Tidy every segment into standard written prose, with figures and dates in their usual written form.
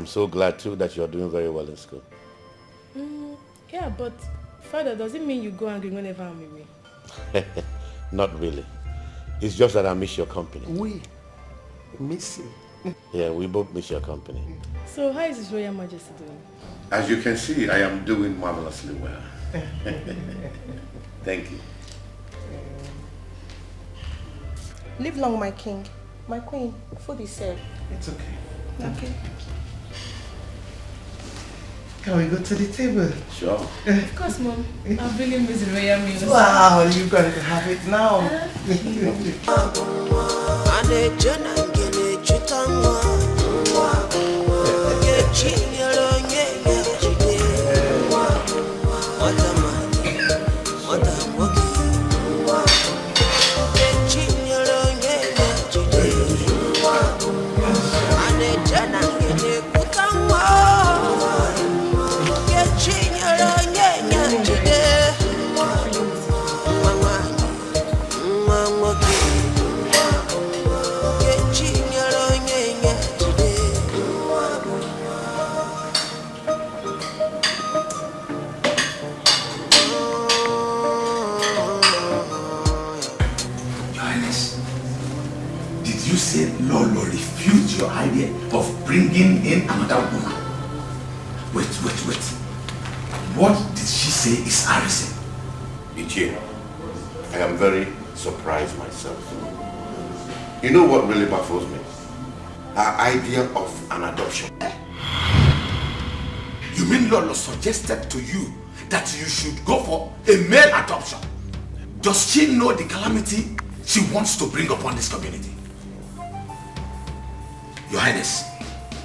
am so glad too that you're doing very well in school. Yeah, but Father, does it mean you go angry whenever I'm away? Not really. It's just that I miss your company. We miss you. Yeah, we both miss your company. So how is His Royal Majesty doing? As you can see, I am doing marvelously well. Thank you. Live long, my king. My queen, food is served. It's okay. Okay. Can we go to the table? Sure. Of course, Mom. I've really missed the royal meals. Wow, you're going to have it now. Lolo refused your idea of bringing in another woman. Wait. What did she say is arson? Dikeh, I am very surprised myself. You know what really baffles me? Her idea of an adoption. You mean Lolo suggested to you that you should go for a male adoption? Does she know the calamity she wants to bring upon this community? Your Highness,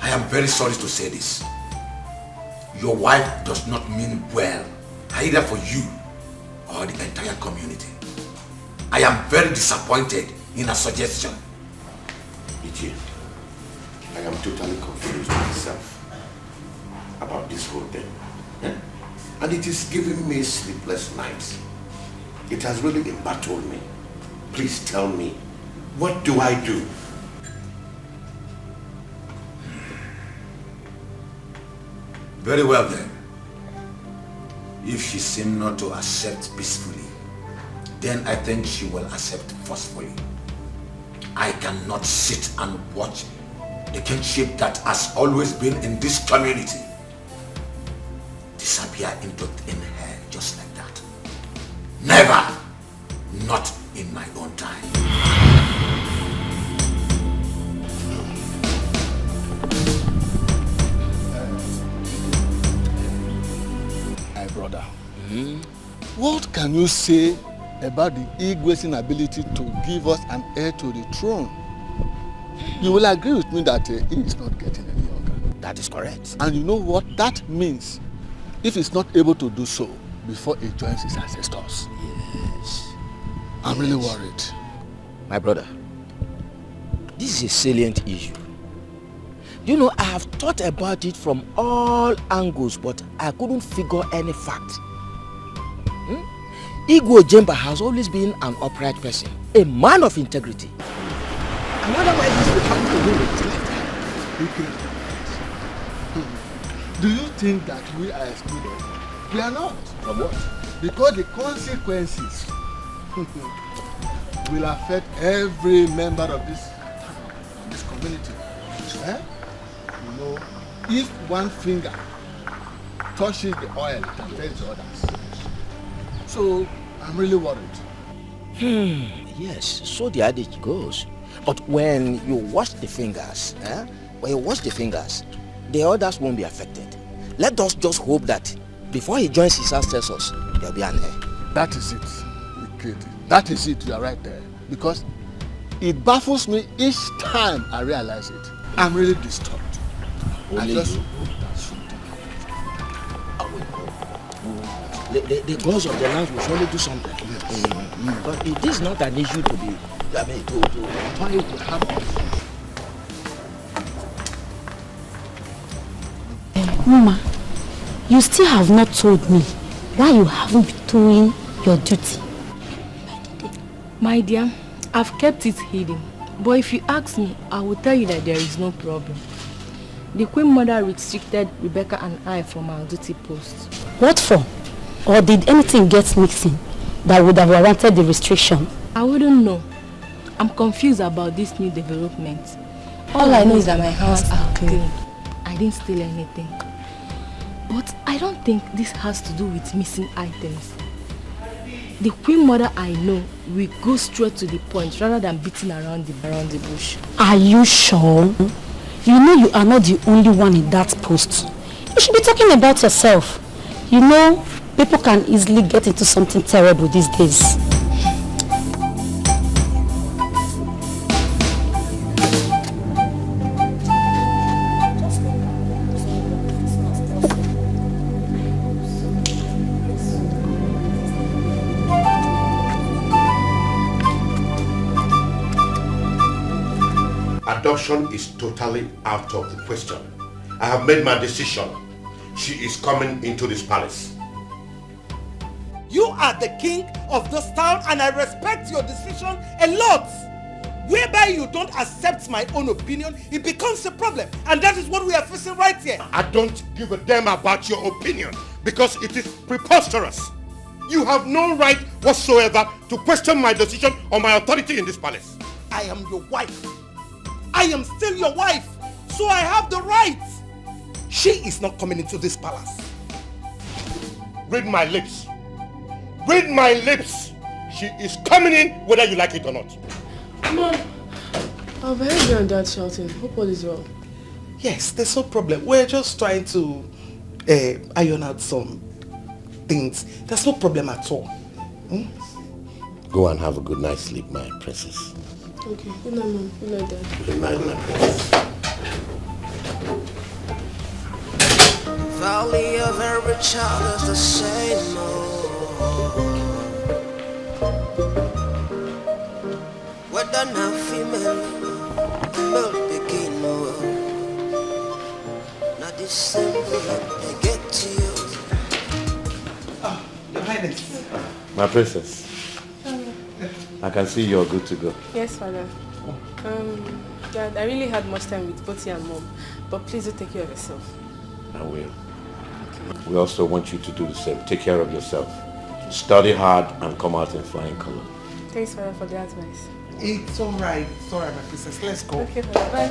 I am very sorry to say this. Your wife does not mean well, either for you or the entire community. I am very disappointed in her suggestion. Dikeh, I am totally confused myself about this whole thing. And it is giving me sleepless nights. It has really embattled me. Please tell me, what do I do? Very well then. If she seems not to accept peacefully, then I think she will accept forcefully. I cannot sit and watch the kinship that has always been in this community disappear into thin air just like that. Never! Not in my own time. Brother, what can you say about the Igwe's inability to give us an heir to the throne? You will agree with me that he is not getting any younger. That is correct. And you know what that means if he's not able to do so before he joins his ancestors. Yes. I'm really worried. My brother, this is a salient issue. You know, I have thought about it from all angles, but I couldn't figure any fact. Igwe Jemba has always been an upright person, a man of integrity. And otherwise, this will happen to him like that. Do you think that we are excluded? We are not. From what? Because the consequences will affect every member of this community. You know, if one finger touches the oil, it affects the others. So, I'm really worried. Yes, so the adage goes. But when you wash the fingers, the others won't be affected. Let us just hope that before he joins his ancestors, there'll be an heir. That is it, Ikedi. That is it, you are right there. Because it baffles me each time I realize it. I'm really disturbed. Only I just you. hope that something happens. The gods of the land will surely do something. Yes. But it is not an issue to be, why it will happen. Mama, you still have not told me why you haven't been doing your duty. My dear, I've kept it hidden. But if you ask me, I will tell you that there is no problem. The Queen Mother restricted Rebecca and I from our duty post. What for? Or did anything get mixing that would have warranted the restriction? I wouldn't know. I'm confused about this new development. All I know is that my hands are clean. I didn't steal anything. But I don't think this has to do with missing items. The Queen Mother I know will go straight to the point rather than beating around the bush. Are you sure? You know you are not the only one in that post. You should be talking about yourself. You know, people can easily get into something terrible these days. Adoption is totally out of the question. I have made my decision. She is coming into this palace. You are the king of this town and I respect your decision a lot. Whereby you don't accept my own opinion, it becomes a problem. And that is what we are facing right here. I don't give a damn about your opinion because it is preposterous. You have no right whatsoever to question my decision or my authority in this palace. I am your wife. I am still your wife, so I have the right. She is not coming into this palace. Read my lips. Read my lips. She is coming in whether you like it or not. Mom, I've heard you and Dad shouting. Hope all is well. Yes, there's no problem. We're just trying to iron out some things. There's no problem at all. Go and have a good night's sleep, my princess. Okay, good night, Mom. Good night, Dad. Good night, my princess. Valley of every child is the same. Whether now female, male begin. Not this simple, they get to you. Oh, Your Highness. My princess. I can see you're good to go. Yes, Father. Dad, I really had much time with both you and Mom, but please do take care of yourself. I will. Okay. We also want you to do the same. Take care of yourself. Study hard and come out in flying color. Thanks, Father, for the advice. It's alright. It's alright, my princess. Let's go. Okay, Father. Bye.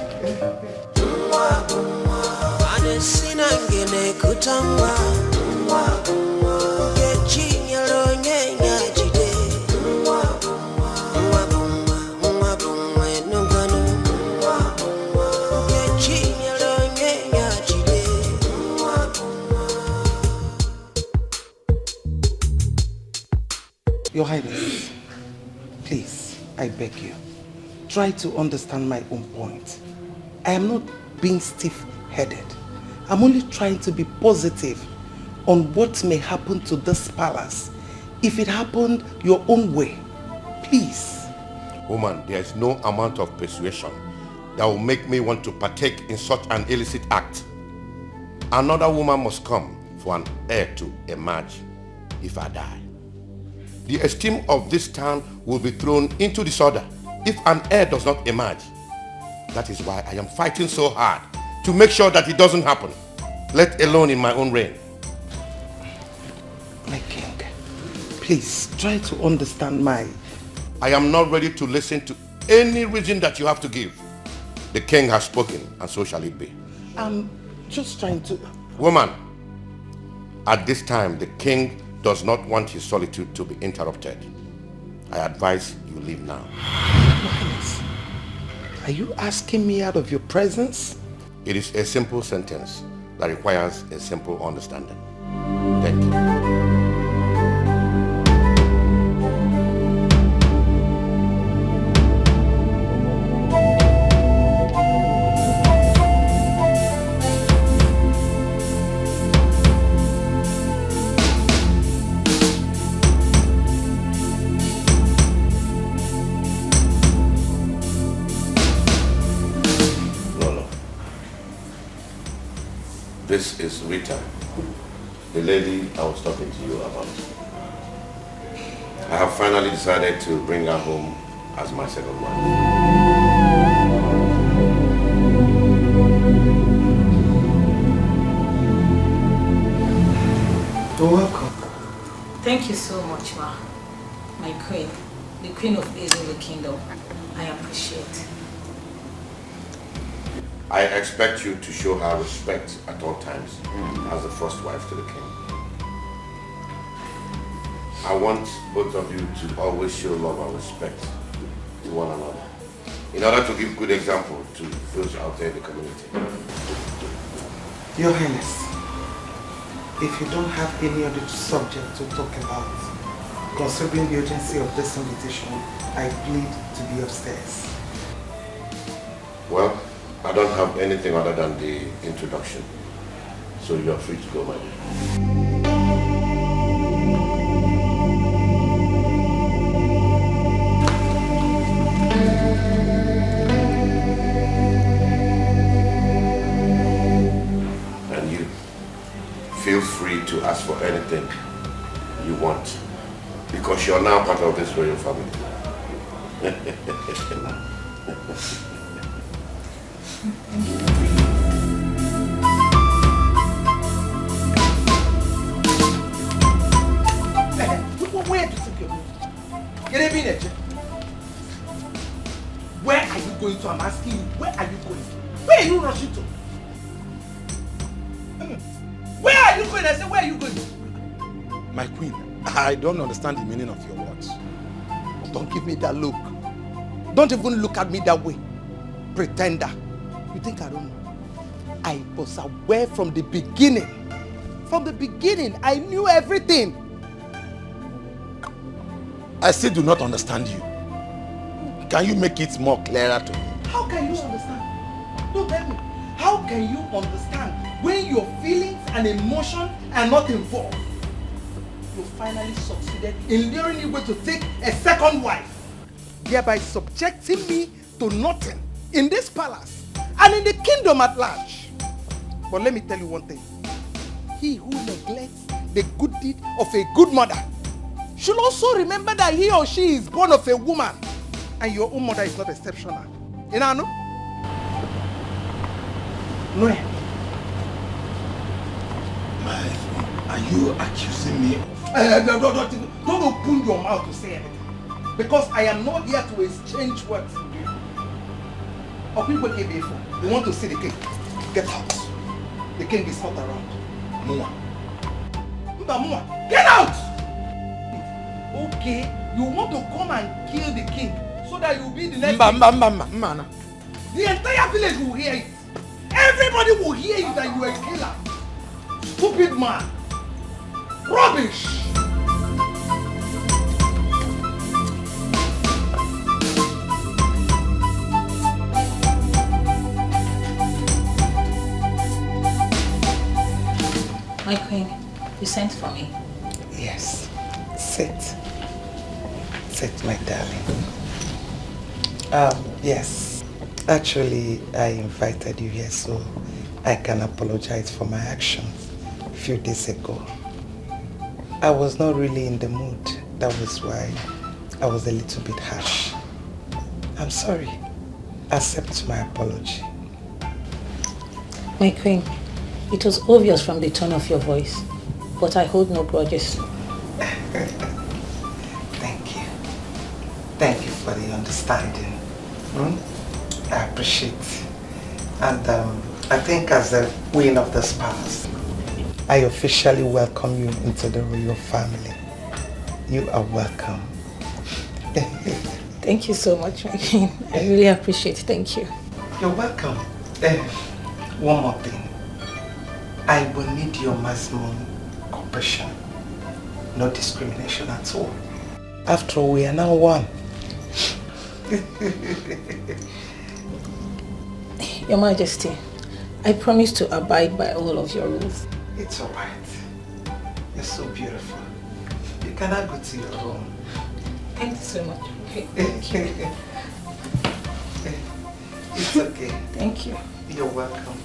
Your Highness, please, I beg you, try to understand my own point. I am not being stiff-headed. I'm only trying to be positive on what may happen to this palace if it happened your own way. Please. Woman, there is no amount of persuasion that will make me want to partake in such an illicit act. Another woman must come for an heir to emerge if I die. The esteem of this town will be thrown into disorder if an heir does not emerge. That is why I am fighting so hard to make sure that it doesn't happen, let alone in my own reign. My king, please try to understand my... I am not ready to listen to any reason that you have to give. The king has spoken, and so shall it be. I'm just trying to... Woman, at this time, the king does not want his solitude to be interrupted. I advise you leave now. Highness, are you asking me out of your presence? It is a simple sentence that requires a simple understanding. Thank you. This is Rita, the lady I was talking to you about. I have finally decided to bring her home as my second wife. You're welcome. Thank you so much, Ma. My queen, the queen of ease in the kingdom. I appreciate. I expect you to show her respect at all times as the first wife to the king. I want both of you to always show love and respect to one another in order to give good example to those out there in the community. Your Highness, if you don't have any other subject to talk about, considering the urgency of this invitation, I plead to be upstairs. Well, I don't have anything other than the introduction, so you are free to go, my dear. And you, feel free to ask for anything you want, because you're now part of this royal family. Where are you going to? I'm asking you, where are you going? Where are you rushing to? Where are you going? I said, where are you going? My queen, I don't understand the meaning of your words. Don't give me that look. Don't even look at me that way. Pretender. You think I don't know? I was aware from the beginning. From the beginning, I knew everything. I still do not understand you. Can you make it more clearer to me? How can you understand? Don't tell me. How can you understand when your feelings and emotions are not involved? You finally succeeded in luring Igwe to take a second wife, thereby subjecting me to nothing in this palace and in the kingdom at large. But let me tell you one thing. He who neglects the good deed of a good mother should also remember that he or she is born of a woman, and your own mother is not exceptional. You know? No. Are you accusing me? Don't open your mouth to say anything, because I am not here to exchange words with you. You want to see the king? Get out. The king is not around. Mua. Get out! Okay, you want to come and kill the king so that you'll be the next king. The entire village will hear it. Everybody will hear you that you are a killer. Stupid man. Rubbish. My queen, you sent for me. Yes. Sit. Sit, my darling. Yes. Actually, I invited you here so I can apologize for my actions a few days ago. I was not really in the mood. That was why I was a little bit harsh. I'm sorry. Accept my apology. My queen, it was obvious from the tone of your voice, but I hold no grudges. Thank you. Thank you for the understanding. I appreciate it. And I think as the queen of this palace, I officially welcome you into the royal family. You are welcome. Thank you so much, my queen. I really appreciate it. Thank you. You're welcome. One more thing. I will need your maximum compassion. No discrimination at all. After all, we are now one. Your Majesty, I promise to abide by all of your rules. It's all right. You're so beautiful. You cannot go to your room. Thank you so much. Thank you. It's okay. Thank you. You're welcome.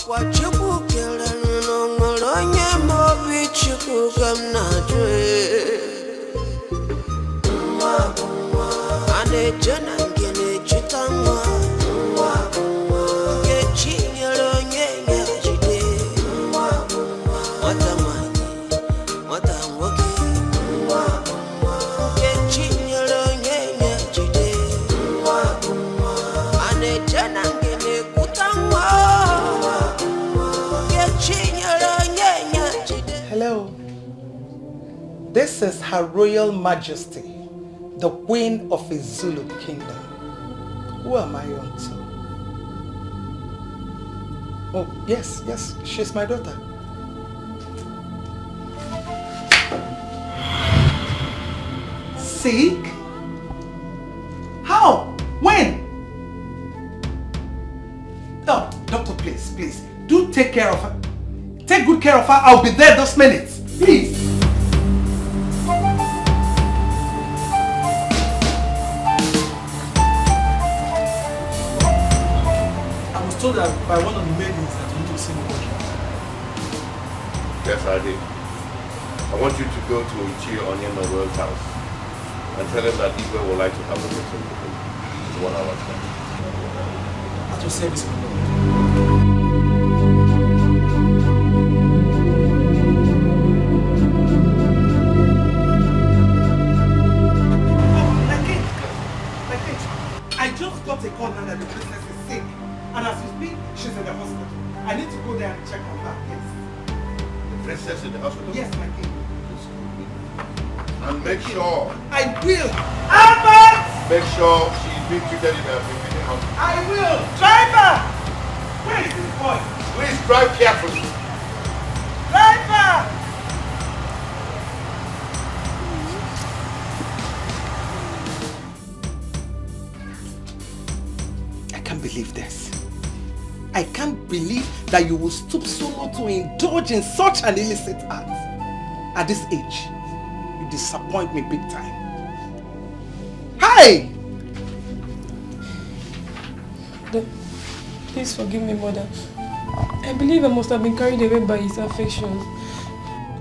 What you Chukwu kere n'onwere onye ma obi Chukwu ka m na-ajụ nwa bụ nwa a na-eche na nke na-echeta nwa Nkechi nyere onye nye jide nwata nwanyị nwata nwoke Nkechi nyere onye nye jide a na-eche na nke na-ekwuta nwa Hello. This is Her Royal Majesty, the Queen of a Zulu Kingdom. Who am I on to? Oh, yes, she's my daughter. Sick? How? When? Oh, doctor, please. Do take care of her. Take good care of her. I'll be there this minute. Please. I was told that by one of the maidens that you need to see me. Yes, I did. I want you to go to Ichi Onyema Royal's house and tell him that Igwe would like to have a meeting with him. It's 1 hour time. At your service, my lord. I just got a call now that the princess is sick. And as we speak, she's in the hospital. I need to go there and check on her, please. The princess in the hospital? Yes, my king. And make sure. I will. Albert! Make sure she's being treated in a hospital. I will. Driver! Where is this boy? Please drive carefully. Driver! I can't believe this. I can't believe that you will stoop so low to indulge in such an illicit act. At this age, you disappoint me big time. Hi! Please forgive me, mother. I believe I must have been carried away by his affections.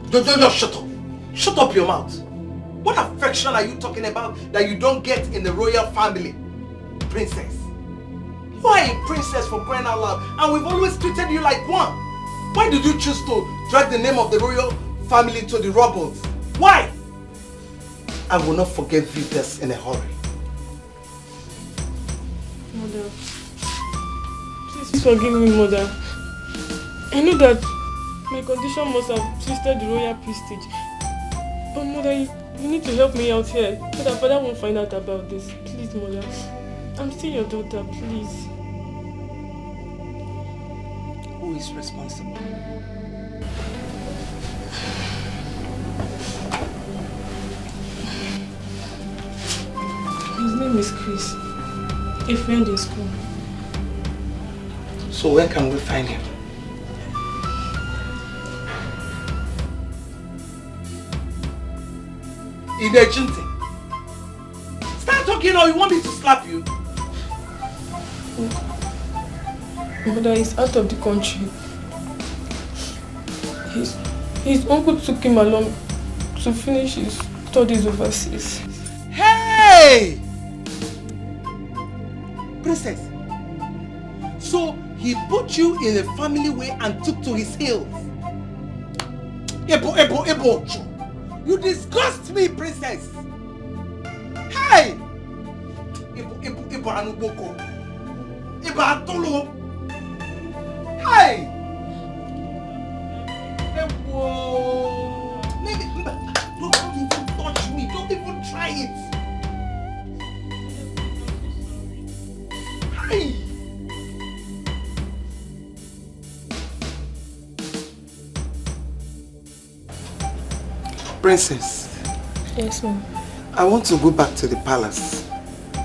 Just shut up. Shut up your mouth. What affection are you talking about that you don't get in the royal family? Princess. You are a princess for crying out loud, and we've always treated you like one. Why did you choose to drag the name of the royal family to the rubble? Why? I will not forgive you this in a hurry. Mother, please forgive me, mother. I know that my condition must have twisted the royal prestige. But mother, you need to help me out here so that father won't find out about this. Please, mother. I'm still your daughter, please. Who is responsible? His name is Chris, a friend in school. So where can we find him? In the Jinti. Start talking or you want me to slap you? Mother is out of the country. His uncle took him along to finish his studies overseas. Hey! Princess. So he put you in a family way and took to his heels. Ebo. You disgust me, princess. Hey! Ebo anuboko. Ebo atolo. Hey! Ebo. Don't even touch me. Don't even try it. Hey! Princess. Yes, ma'am. I want to go back to the palace.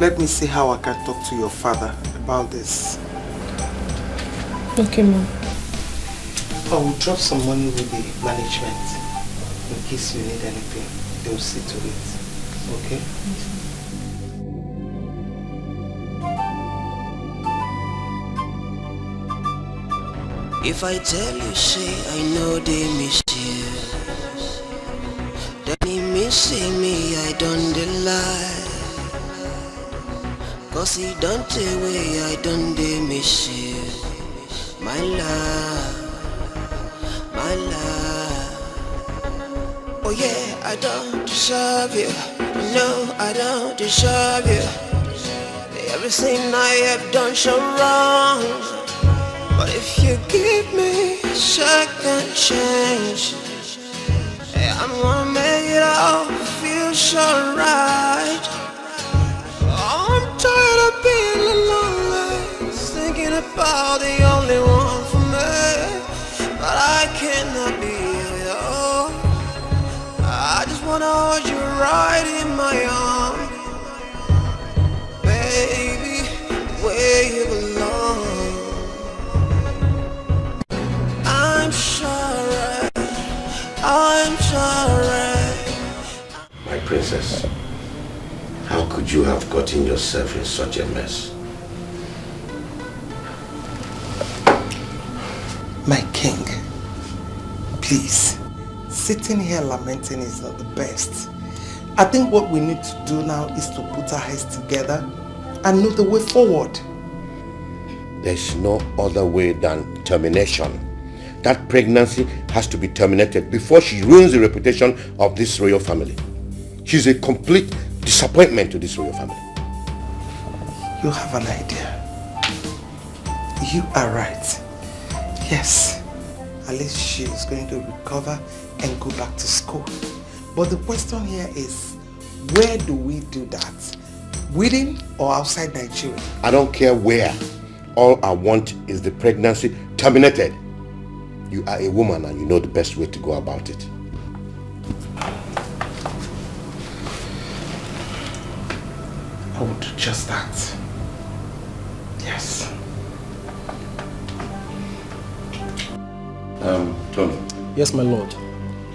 Let me see how I can talk to your father about this. Okay, ma'am. I will drop some money with the management in case you need anything. They will see to it. Okay? Yes. If I tell you, say I know they miss you, then he missing me, I don't lie. Cause he don't tell way, I don't miss you. My love, my love. Oh yeah, I don't deserve you. No, I don't deserve you. Everything I have done so wrong. But if you give me a second chance, I'm gonna make it all feel so right. I'm tired of being alone, thinking about the only one for me. But I cannot be alone. I just wanna hold you right in my arms, baby, where you belong. I'm sorry, I'm sorry. My princess, how could you have gotten yourself in such a mess? My king, please, sitting here lamenting is not the best. I think what we need to do now is to put our heads together and know the way forward. There's no other way than termination. That pregnancy has to be terminated before she ruins the reputation of this royal family. She's a complete disappointment to this royal family. You have an idea. You are right. Yes, at least she is going to recover and go back to school. But the question here is, where do we do that? Within or outside Nigeria? I don't care where. All I want is the pregnancy terminated. You are a woman and you know the best way to go about it. I will do just that. Yes. Tony. Yes, my lord.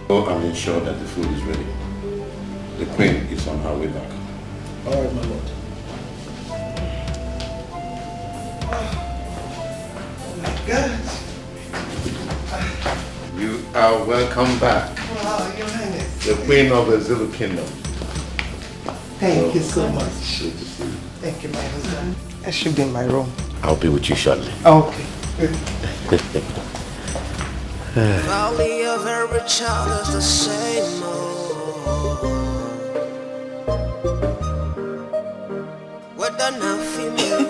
Go and ensure that the food is ready. The queen is on her way back. All right, my lord. Oh my God. You are welcome back. Wow, Your Highness. The queen of the Zulu kingdom. Thank you so much. Good to see you. Thank you, my husband. I should be in my room. I'll be with you shortly. Okay. Valley of every child is the same whether now female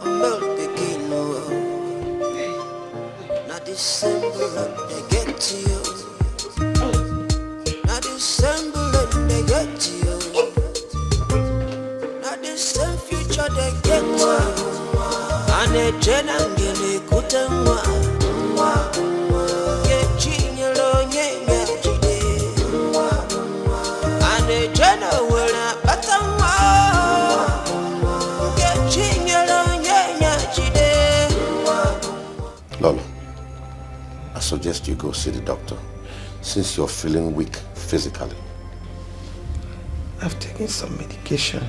or male begin not December they get to you. Not December they get to you. Not the same future they get to you. And a general kutangwa. Lolo, I suggest you go see the doctor since you're feeling weak physically. I've taken some medication.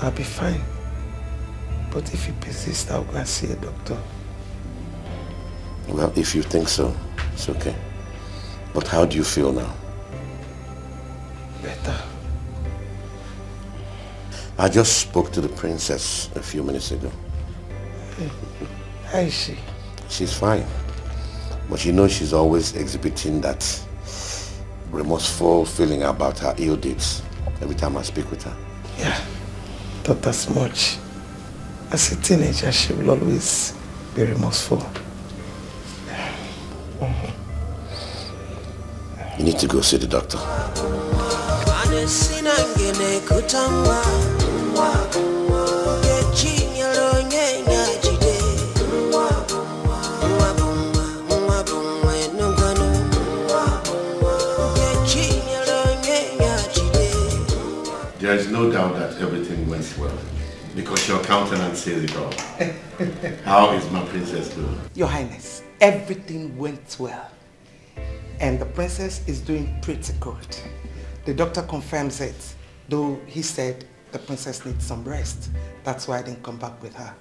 I'll be fine. But if you persist, I'll go and see a doctor. Well, if you think so, it's okay. But how do you feel now? Better. I just spoke to the princess a few minutes ago. How is she? She's fine. But you know she's always exhibiting that remorseful feeling about her ill deeds every time I speak with her. Yeah, thought as much. As a teenager, she will always be remorseful. You need to go see the doctor. There is no doubt that everything went well, because your countenance says it all. How is my princess doing? Your Highness, everything went well. And the princess is doing pretty good. The doctor confirms it, though he said the princess needs some rest. That's why I didn't come back with her.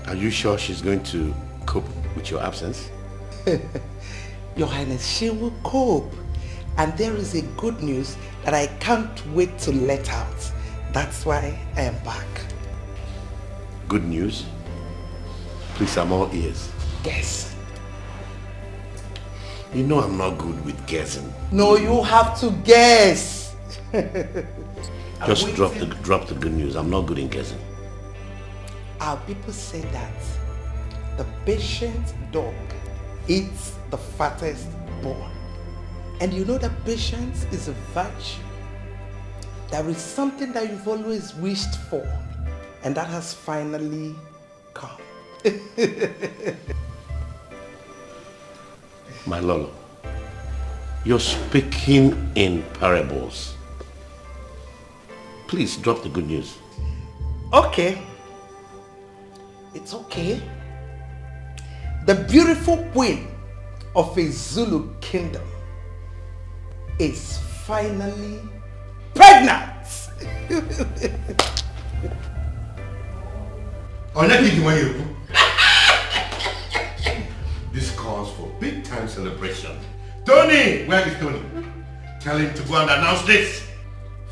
Are you sure she's going to cope with your absence? Your Highness, she will cope. And there is a good news that I can't wait to let out. That's why I am back. Good news? Please, I'm all ears. Yes. You know I'm not good with guessing. No, you have to guess. Just drop the good news. I'm not good in guessing. Our people say that the patient dog eats the fattest bone. And you know that patience is a virtue. There is something that you've always wished for, and that has finally come. My Lolo, you're speaking in parables. Please drop the good news. Okay. It's okay. The beautiful queen of a Zulu kingdom is finally pregnant. This calls for big time celebration. Tony! Where is Tony? Tell him to go and announce this.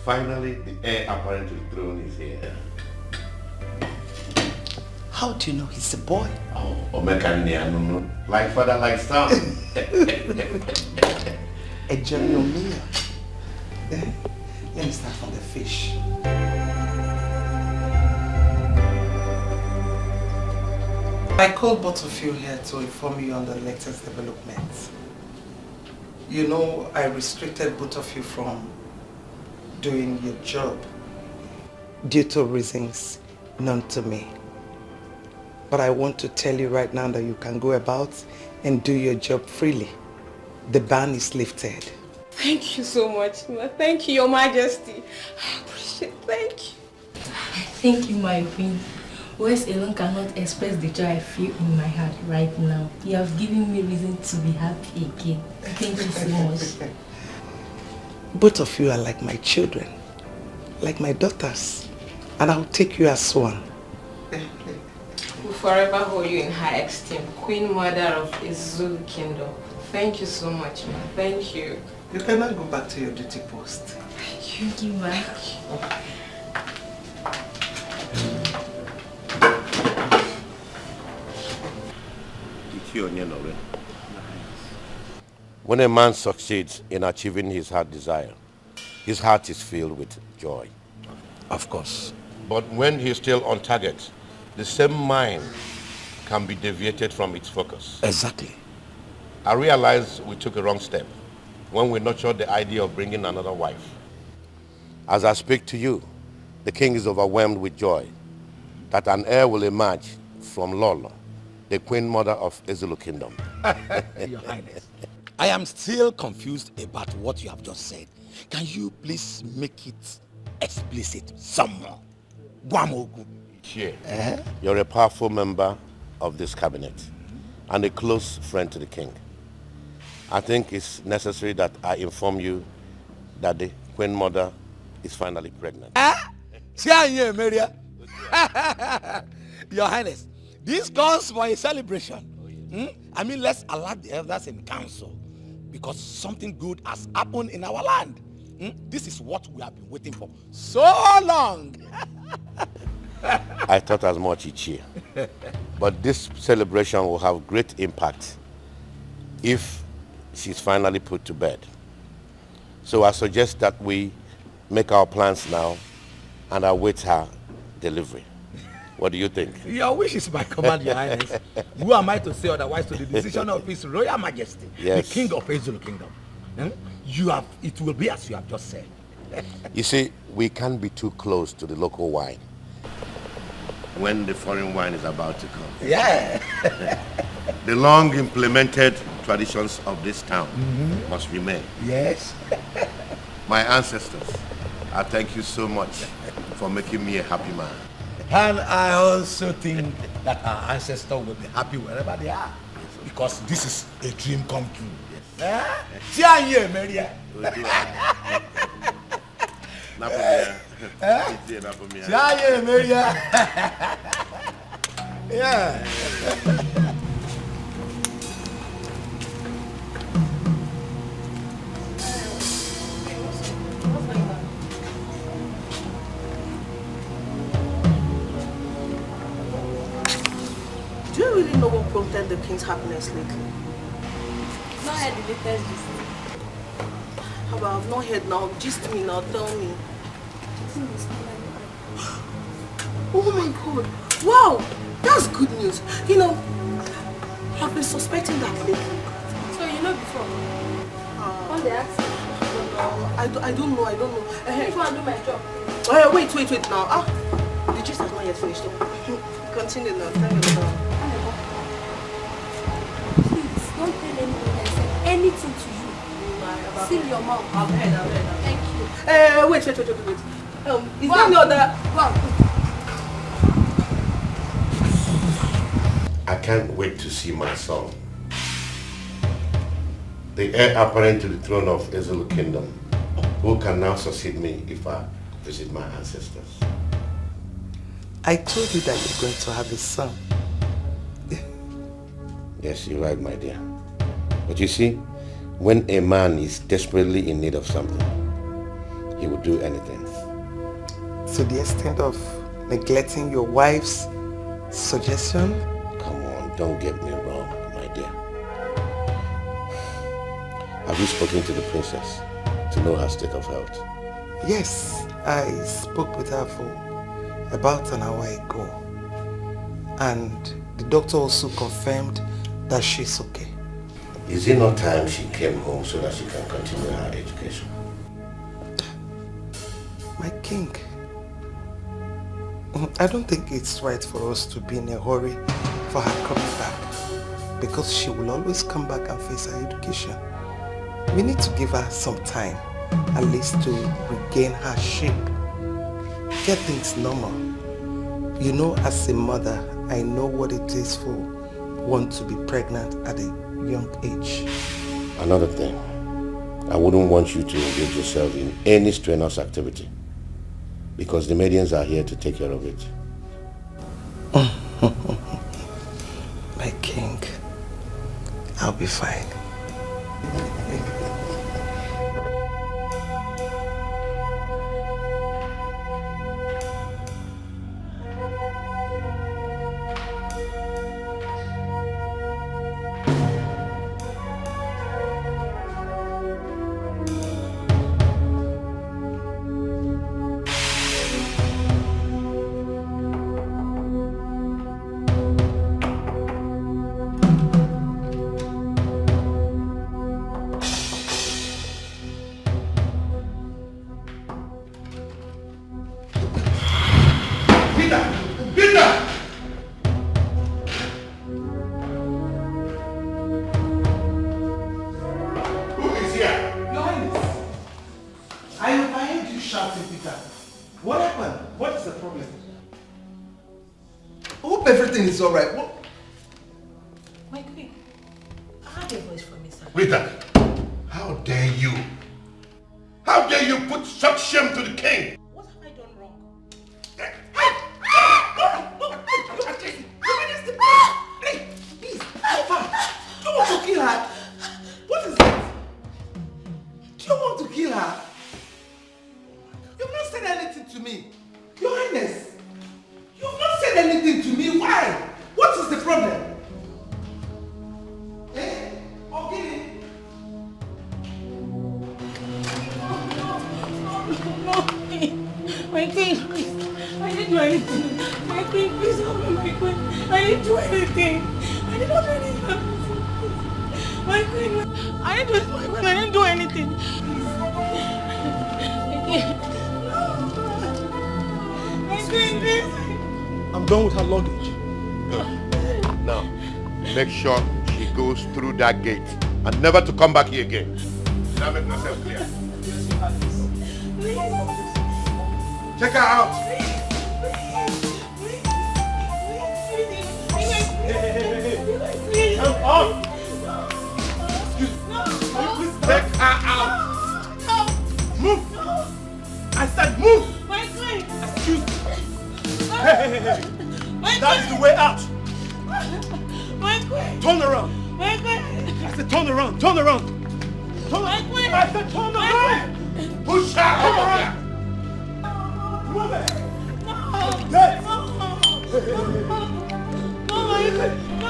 Finally, the heir apparent to the throne is here. How do you know he's a boy? Oh, Omekania, like father, like son. Enjoy your meal. Let me start from the fish. I called both of you here to inform you on the latest developments. You know, I restricted both of you from doing your job due to reasons known to me. But I want to tell you right now that you can go about and do your job freely. The ban is lifted. Thank you so much, Ma. Thank you, Your Majesty. I appreciate it. Thank you. Thank you, my queen. Words alone cannot express the joy I feel in my heart right now. You have given me reason to be happy again. Thank you so much. Both of you are like my children, like my daughters, and I'll take you as one. We'll forever hold you in high esteem, Queen Mother of a Zulu Kingdom. Thank you so much, Ma. Thank you. You cannot go back to your duty post. Thank you, Ma. When a man succeeds in achieving his heart desire, his heart is filled with joy. Of course. But when he's still on target, the same mind can be deviated from its focus. Exactly. I realized we took a wrong step when we nurtured the idea of bringing another wife. As I speak to you, the king is overwhelmed with joy that an heir will emerge from Lolo, the queen mother of Zulu Kingdom. Your Highness, I am still confused about what you have just said. Can you please make it explicit some more? Guamogu. Sure. You're a powerful member of this cabinet and a close friend to the king. I think it's necessary that I inform you that the queen mother is finally pregnant. Your Highness, this calls for a celebration. I mean, let's alert the elders in council because something good has happened in our land. This is what we have been waiting for so long. I thought as much each year. But this celebration will have great impact if she's finally put to bed. So I suggest that we make our plans now and await her delivery. What do you think? Your wish is my command, Your Highness. Who am I to say otherwise to the decision of His Royal Majesty, yes, the King of Zulu Kingdom? It will be as you have just said. You see, we can't be too close to the local wine when the foreign wine is about to come. Yeah. The long implemented traditions of this town must remain. Yes. My ancestors, I thank you so much for making me a happy man. And I also think that our ancestors will be happy wherever they are. Because this is a dream come true. Yes. Yeah. king's happiness lately? Not heard the latest gist. How about I've not heard now? Gist me now, tell me. Oh my god. Wow! That's good news. You know, I've been suspecting that lately. So you know before? On the accent? I don't know. If you want to do my job. Wait now. The gist has not yet finished. Continue now. Tell me about. Please, don't tell anyone I said anything to you. Seal your mouth. I've heard. Thank you. Wait. Is there any other... I can't wait to see my son, the heir apparent to the throne of Ezulu Kingdom, who can now succeed me if I visit my ancestors. I told you that you're going to have a son. Yes, you're right, my dear. But you see, when a man is desperately in need of something, he will do anything. To the extent of neglecting your wife's suggestion? Come on, don't get me wrong, my dear. Have you spoken to the princess to know her state of health? Yes, I spoke with her for about an hour ago. And the doctor also confirmed that she's okay. Is it not time she came home so that she can continue her education? My king, I don't think it's right for us to be in a hurry for her coming back, because she will always come back and face her education. We need to give her some time, at least to regain her shape, get things normal. You know, as a mother, I know what it is for one to be pregnant at a young age. Another thing, I wouldn't want you to engage yourself in any strenuous activity, because the medians are here to take care of it. My king, I'll be fine. It's all right. What? My queen, I heard your voice from inside. Rita, how dare you? How dare you put such shame to the king? What have I done wrong? Please, Alpha, do you want to kill her? What is it? Do you want to kill her? You've not said anything to me. Your Highness, you've not said anything to me. Why? What is the problem? Eh? Okay. No, my queen, please. I didn't do anything. My queen, please help me, my queen. I didn't do anything. I did not do anything. My queen, I didn't do anything. I didn't do anything. My queen, please. I'm done with her luggage. Now, make sure she goes through that gate and never to come back here again. Did I make myself clear? Check her out. Come on. Take her out. Move. I said move. My queen. Excuse me. Hey. That is the way out. My queen. Turn around. My queen. I said turn around. Turn around. Turn My queen. I said turn around. Push her over here. Move it. No. Yes. No, my queen. No.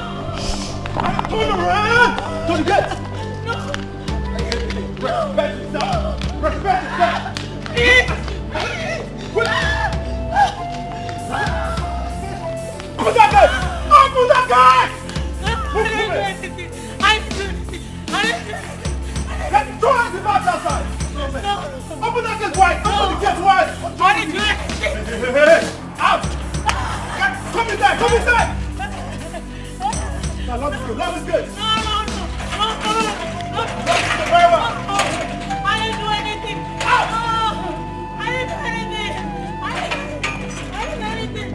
Turn around! To the gate! Respect yourself! Respect yourself! Open that gate! Open that gate! I didn't do anything. Two hands about outside! Open that gate wide! Open the gate wide! I didn't do anything! Hey! Out! Come inside! Come inside! Now, love is good. Love is good. No. Very well. I didn't do anything. Out! I didn't do anything. I didn't do anything.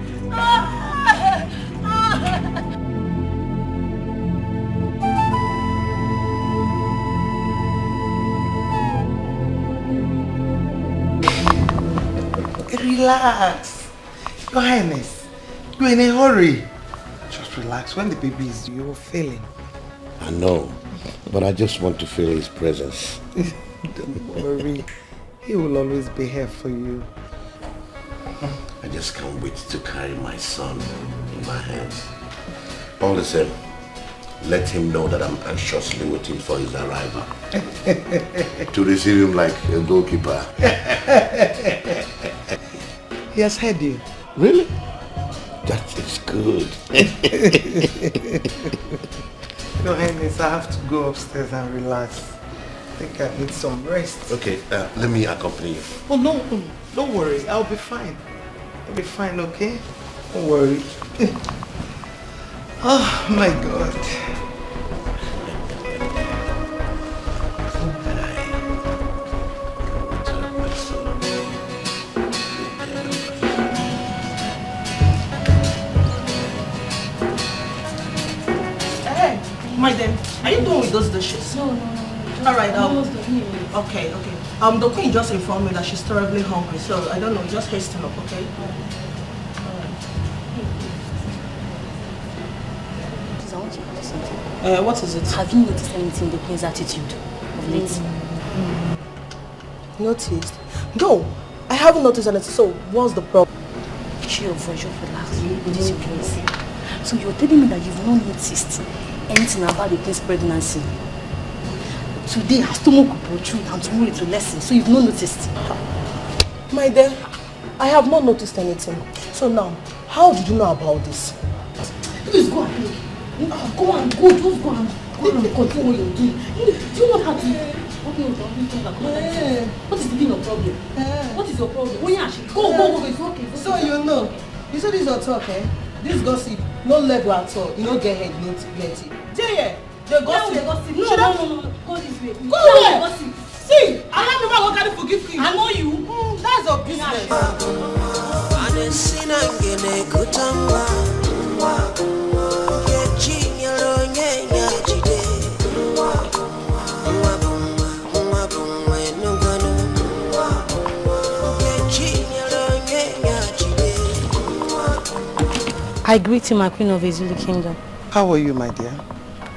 Relax. Your Highness, you're in a hurry. Just relax. When the baby is due, you're failing. I know, but I just want to feel his presence. Don't worry. He will always be here for you. I just can't wait to carry my son in my hands. All the same, let him know that I'm anxiously waiting for his arrival. To receive him like a goalkeeper. He has heard you. Really? That is good. No, Highness, I have to go upstairs and relax. I think I need some rest. Okay, let me accompany you. Oh, no, don't worry. I'll be fine. I'll be fine, okay? Don't worry. Oh, my God. My dear, are you done with those dishes? No. Alright, okay. The queen just informed me that she's terribly hungry, so I don't know, just hasten up, okay? Please, I want to ask something. What is it? Have you noticed anything in the queen's attitude of late? Noticed? No, I haven't noticed anything, so what's the problem? Chill, just relax. This is your place. So you're telling me that you've not noticed anything about the queen's pregnancy? Today her stomach will protrude and tomorrow it will lessen, so you've not noticed? My dear, I have not noticed anything. So now, how did you know about this? Please go and play. Just go and continue what you're doing. Do you want her to? Okay, what is the meaning of problem? What is your problem? Go, it's okay. So you know, you said this your talk, eh? This gossip, no level at all. You don't get head, no plenty. Jay, the gossip. No. Go this way. Go where? Gossip. See, I have never gonna carry forgive you. I know you. That's your business. I greet you, my queen of Zulu kingdom. How are you, my dear?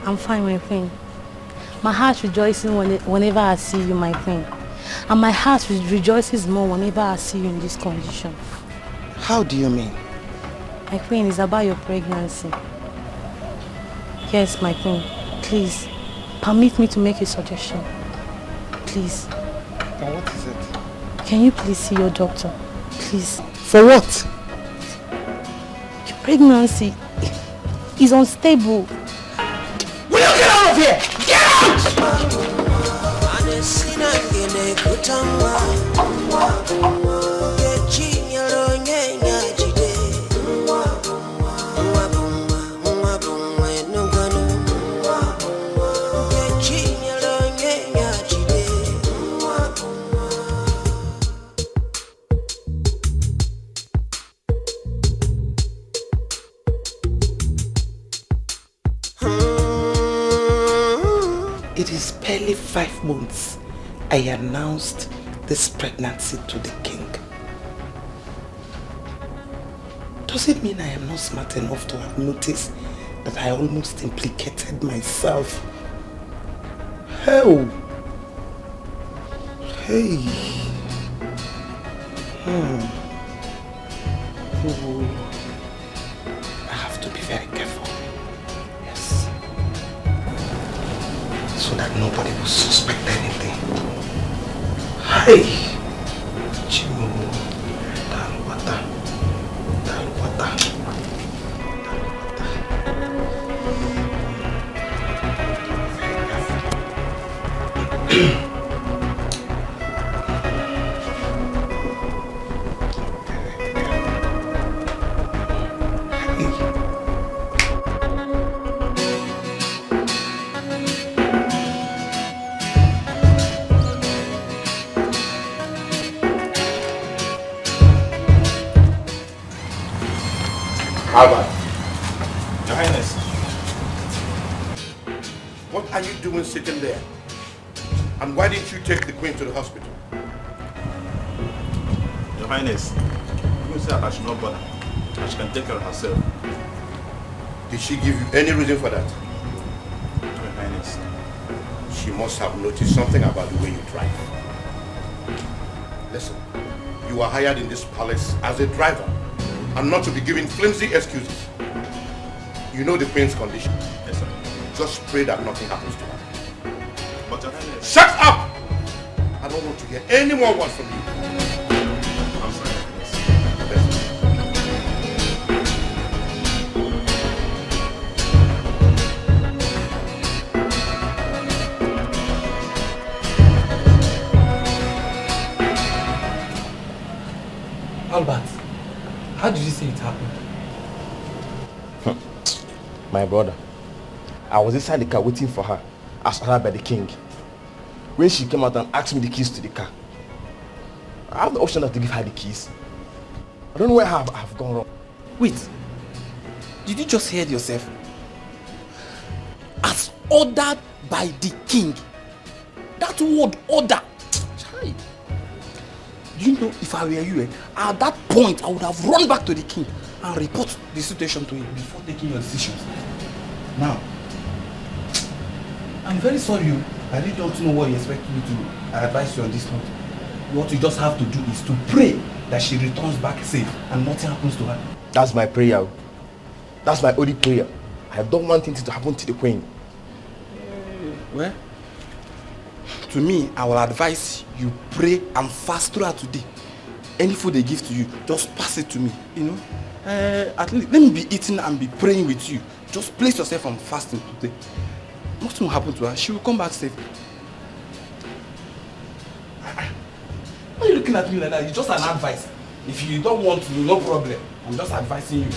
I'm fine, my queen. My heart rejoices whenever I see you, my queen. And my heart rejoices more whenever I see you in this condition. How do you mean? My queen, it's about your pregnancy. Yes, my queen. Please, permit me to make a suggestion. Please. And what is it? Can you please see your doctor? Please. For what? Your pregnancy is unstable. Will you get out of here? Get out! It is barely 5 months I announced this pregnancy to the king. Does it mean I am not smart enough to have noticed that I almost implicated myself? Hell! Hey! Oh. I have to be very careful. Yes. so that nobody will suspect anything. Hey! Chimo. Dalwata. Albert. Your Highness. What are you doing sitting there? And why didn't you take the queen to the hospital? Your Highness, you said I should not bother. She can take care of herself. Did she give you any reason for that? Your Highness. She must have noticed something about the way you drive. Listen, you are hired in this palace as a driver and not to be giving flimsy excuses. You know the queen's condition. Yes, sir. Just pray that nothing happens to her. But Your Highness... Shut up! I don't want to hear any more words from you. I'm sorry, Your Highness. Albert, how did you say it happened? My brother, I was inside the car waiting for her, as ordered by the king. When she came out and asked me the keys to the car, I have the option of to give her the keys. I don't know where I have gone wrong. Wait, did you just hear yourself? As ordered by the king. That word order. Chai. You know, if I were you, at that point, I would have run back to the king and report the situation to him before taking your decisions. Now, I'm very sorry. I really don't know what you expect me to advise you on this note. What you just have to do is to pray that she returns back safe and nothing happens to her. That's my prayer. That's my only prayer. I don't want anything to happen to the queen. Well, to me, I will advise you pray and fast throughout today. Any food they give to you, just pass it to me, you know. At least, let me be eating and be praying with you. Just place yourself on fasting today. Nothing will happen to her. She will come back safe. Why are you looking at me like that? It's just an advice. If you don't want to, no problem. I'm just advising you.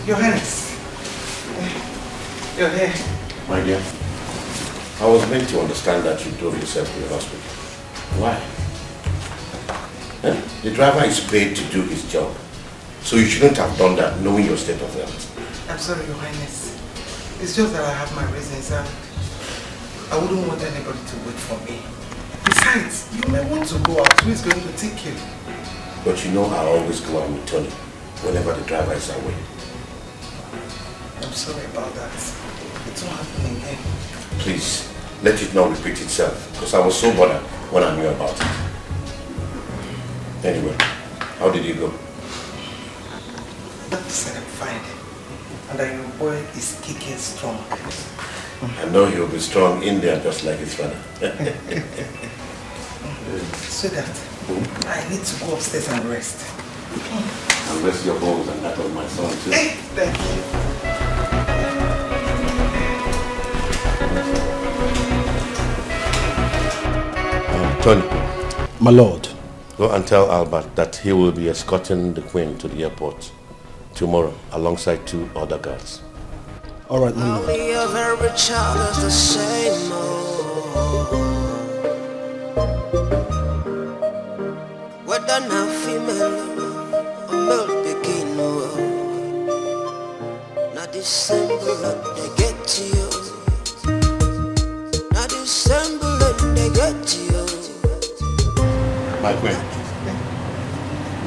Your Highness. Your hair. My dear, I was meant to understand that you drove yourself to the hospital. Why? The driver is paid to do his job. So you shouldn't have done that knowing your state of health. I'm sorry, Your Highness. It's just that I have my reasons and I wouldn't want anybody to wait for me. Besides, you may want to go out. Who is going to take you? But you know I always go out with Tony whenever the driver is away. I'm sorry about that. It won't happen again. Please, let it not repeat itself, because I was so bothered when I knew about it. Anyway, how did you go? Doctor said I'm fine. And that your boy is kicking strong. I know he'll be strong in there just like his father. Sweetheart, I need to go upstairs and rest. And rest your bones and that of my son too. Thank you. Tony. My lord. Go and tell Albert that he will be escorting the Queen to the airport tomorrow alongside 2 other guards. All right, my lord. Only of every child is the same old. Whether now female or male begin now December they get to you. Now December they get to you. My Queen,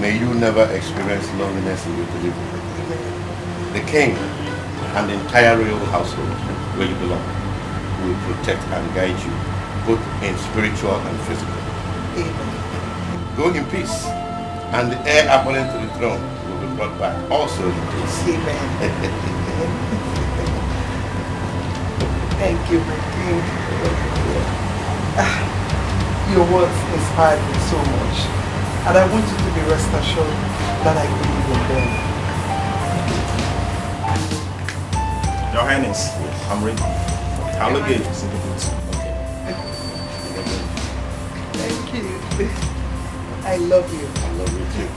may you never experience loneliness in your delivery. the king and the entire royal household where you belong will protect and guide you both in spiritual and physical. Amen. Go in peace, and the heir appointed to the throne will be brought back also in peace. Amen. Thank you, my king. Your words inspired me so much, and I want you to be rest assured that I believe in them. Your Highness, I'm ready. I'll look at you. Thank you. I love you. I love you too.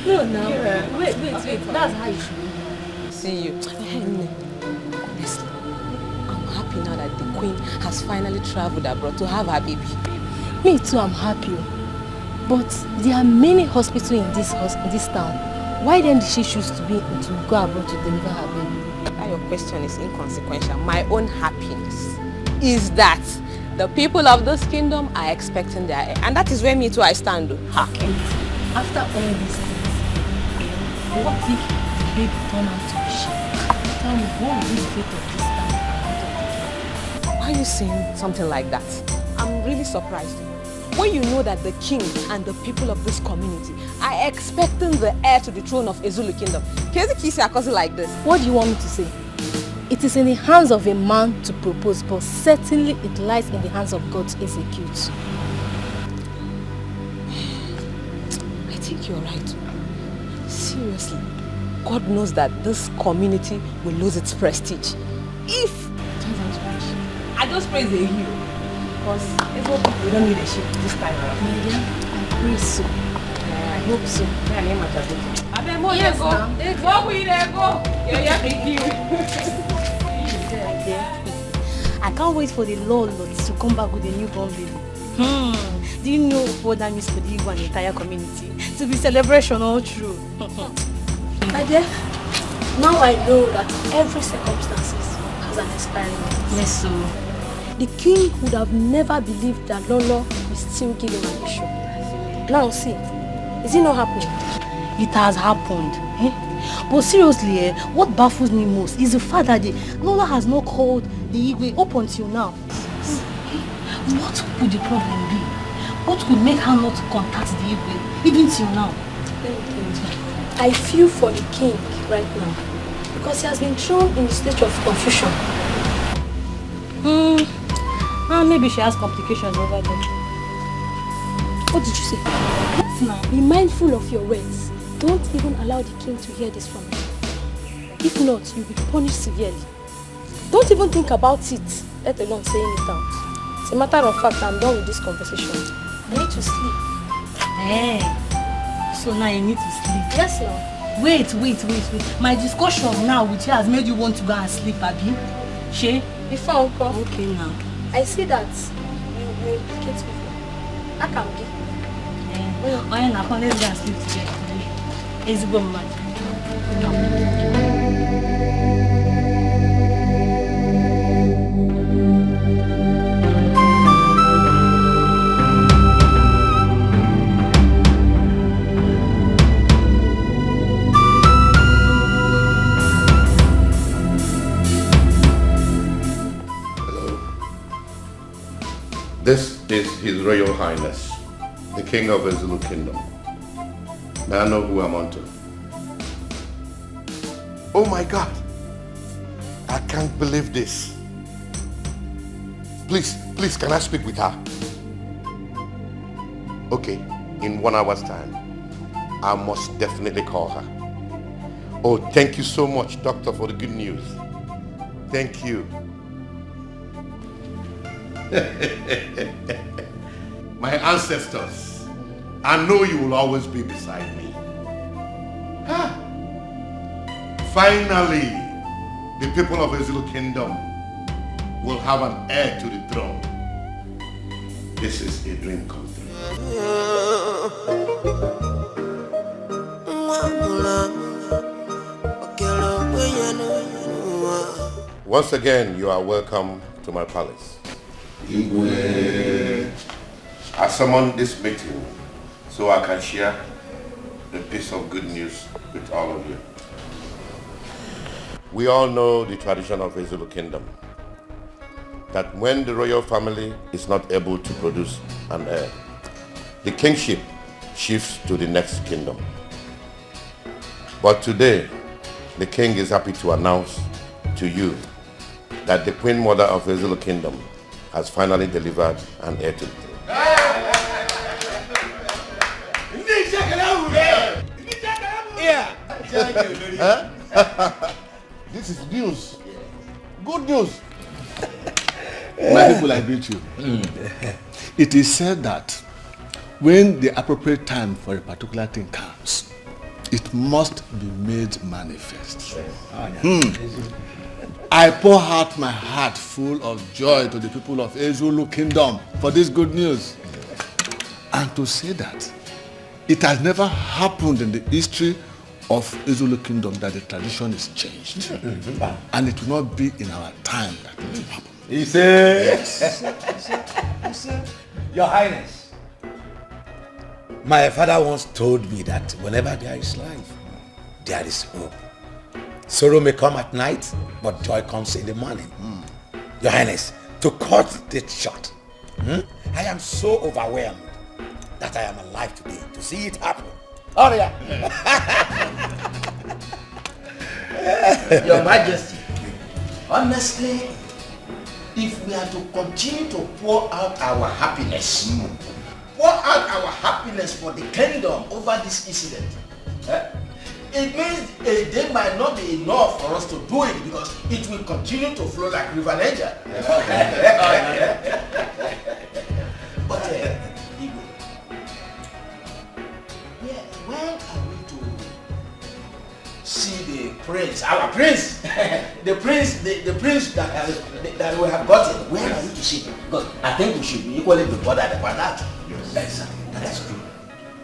No, now. Wait. That's how you should be. See you. Honestly, I'm happy now that the queen has finally traveled abroad to have her baby. Me too, I'm happy. But there are many hospitals in this town. Why then did she choose to go abroad to deliver her baby? That your question is inconsequential. My own happiness is that the people of this kingdom are expecting their heir. And that is where me too I stand. Ha. After all these things, what if the baby turn out to be she? Tell me, what will be the fate of this town? Why are you saying something like that? I'm really surprised. When you know that the king and the people of this community are expecting the heir to the throne of Ezulu kingdom, can you kiss your cousin like this? What do you want me to say? It is in the hands of a man to propose, but certainly it lies in the hands of God to execute. I think you're right. Seriously, God knows that this community will lose its prestige if it doesn't change. I just praise the hero. Because we don't need a ship this time around. Media, I pray so. I hope so. Yes, go. I can't wait for the Lord to come back with a newborn baby. Do you know what that means for the Igbo and the entire community? To be celebration all through. My dear, now I know that every circumstance has an experiment. Yes, so. The king would have never believed that Lolo will still give him an issue. Now see, is it not happening? It has happened. But seriously, what baffles me most is the fact that Lola has not called the Igwe up until now. What could the problem be? What could make her not contact the Igwe even till now? I feel for the king right now because he has been thrown in a state of confusion. Maybe she has complications over there. What did you say? Now, be mindful of your words. Don't even allow the king to hear this from you. If not, you'll be punished severely. Don't even think about it, let alone saying it out. As a matter of fact, I'm done with this conversation. I need to sleep. So now you need to sleep? Yes, now. Wait. My discussion now with you has made you want to go and sleep, Abi? She? Before Uncle. Okay, now. I see that you implicate me. I can be. Now let's go and sleep together. It's good, man. This is His Royal Highness, the King of the Zulu Kingdom. May I know who I'm on to? Oh my God! I can't believe this. Please, can I speak with her? Okay, in 1 hour's time. I must definitely call her. Oh, thank you so much, Doctor, for the good news. Thank you. My ancestors, I know you will always be beside me. finally, the people of the Zulu Kingdom will have an heir to the throne. This is a dream come true. Once again, you are welcome to my palace. I summoned this meeting so I can share a piece of good news with all of you. We all know the tradition of the Zulu Kingdom, that when the royal family is not able to produce an heir, the kingship shifts to the next kingdom. But today, the king is happy to announce to you that the Queen Mother of the Zulu Kingdom has finally delivered an heir to the throne. This is news. Good news. My people, I greet you. It is said that when the appropriate time for a particular thing comes, it must be made manifest. I pour out my heart full of joy to the people of Zulu Kingdom for this good news. And to say that it has never happened in the history of Zulu Kingdom that the tradition is changed. And it will not be in our time that it will happen. He said, Yes. Your Highness, my father once told me that whenever there is life, there is hope. Sorrow may come at night, but joy comes in the morning. Your Highness, to cut it short, I am so overwhelmed that I am alive today to see it happen. Oh yeah. Your Majesty, honestly, if we are to continue to pour out our happiness, for the kingdom over this incident, it means a day might not be enough for us to do it because it will continue to flow like River Niger. But Igwe, when are we to see the prince, our prince, the prince that we have gotten? When are we to see him? Because I think we should be equally be bothered about that. Yes, that's true.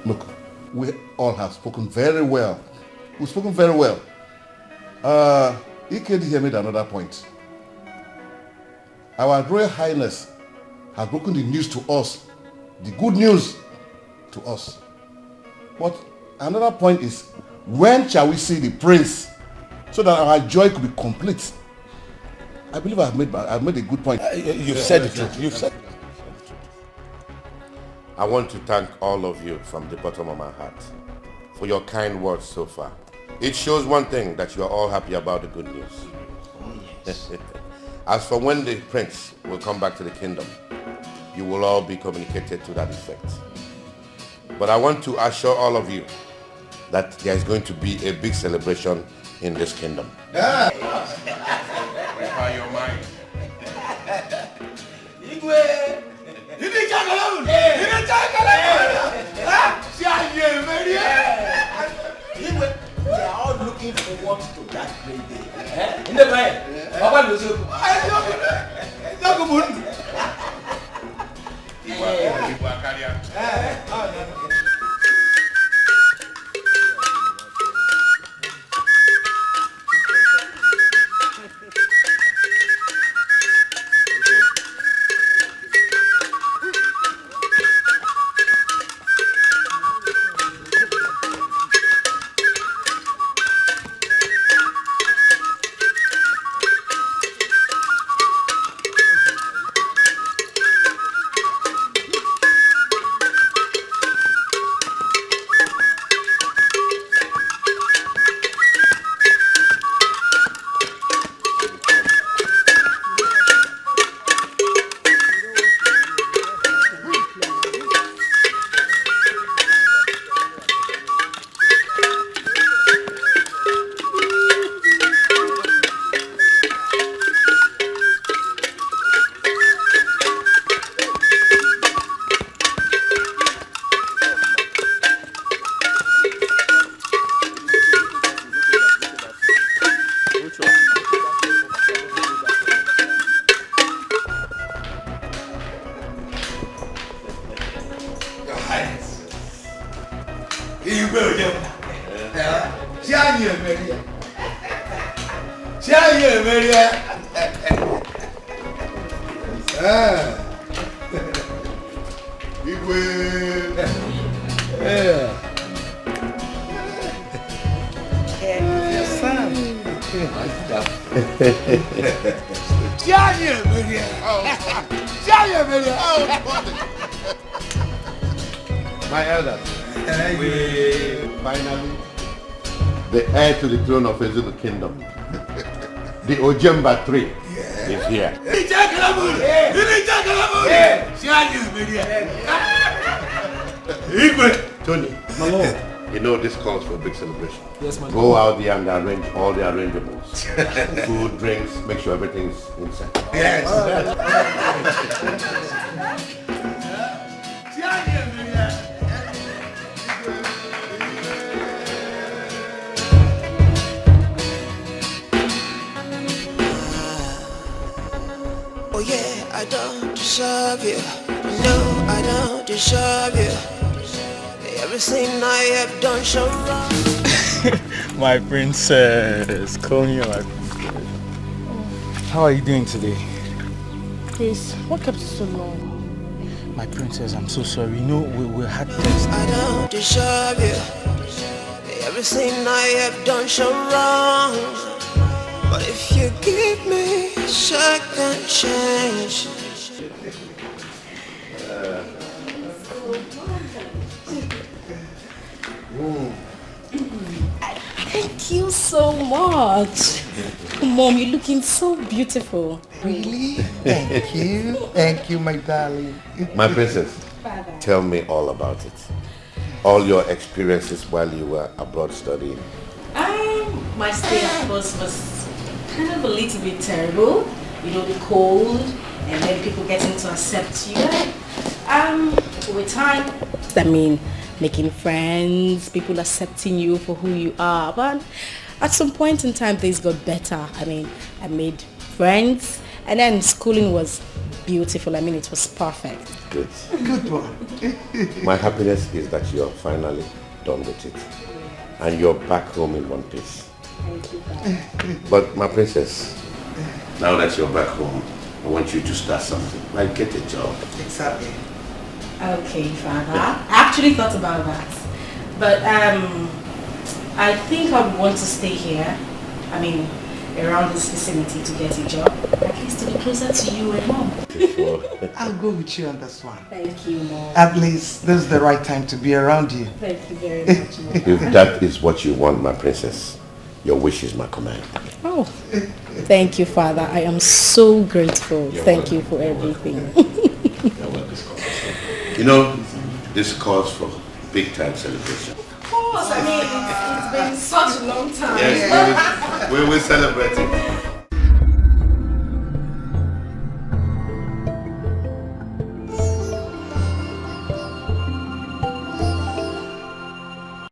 Look, we all have spoken very well. We've spoken very well. Ike here made another point. Our Royal Highness has broken the news to us, the good news to us. But another point is, when shall we see the prince so that our joy could be complete? I believe I've made a good point. You've said the truth. You've said. I want to thank all of you from the bottom of my heart for your kind words so far. It shows one thing, that you are all happy about the good news. Yes. As for when the prince will come back to the kingdom, you will all be communicated to that effect. But I want to assure all of you that there is going to be a big celebration in this kingdom. Prepare your mind. Igwe! We are all looking forward to that great day. In the way, My elders, finally, the heir to the throne of Ezudu Kingdom, the Ojemba III, is here. Tony, my lord. You know this calls for a big celebration. Yes, my lord. Go out there and arrange all the arrangeables. Food, drinks, make sure everything's inside. Yes. Oh yeah, I don't deserve you. No, I don't deserve you. Everything I have done so wrong. My princess, call me my princess. How are you doing today? Chris, what kept you so long? My princess, I'm so sorry. You know, we had tests. I don't deserve you. Everything I have done so wrong. But if you give me a second chance. Thank you so much. Mom, you're looking so beautiful. Really? Thank you. Thank you, my darling. My princess, Father. tell me all about it. All your experiences while you were abroad studying. My stay at first was kind of a little bit terrible. You know, the cold, and then people getting to accept you. With time, I mean, making friends, people accepting you for who you are. But at some point in time, things got better. I mean, I made friends, and then schooling was beautiful. I mean, it was perfect. Good. Good one. My happiness is that you're finally done with it. And you're back home in one piece. Thank you, Father. But my princess, now that you're back home, I want you to start something. Like get a job. Exactly. Okay, Father. I actually thought about that. But I think I would want to stay here. I mean, around this vicinity to get a job. At least to be closer to you and Mom. I'll go with you on this one. Thank you, Mom. At least this is the right time to be around you. Thank you very much, Mom. If that is what you want, my princess, your wish is my command. Oh, thank you, Father. I am so grateful. Thank you for everything. You know, this calls for big time celebration. Of course, I mean, it's been such a long time. Yes, we will celebrate it.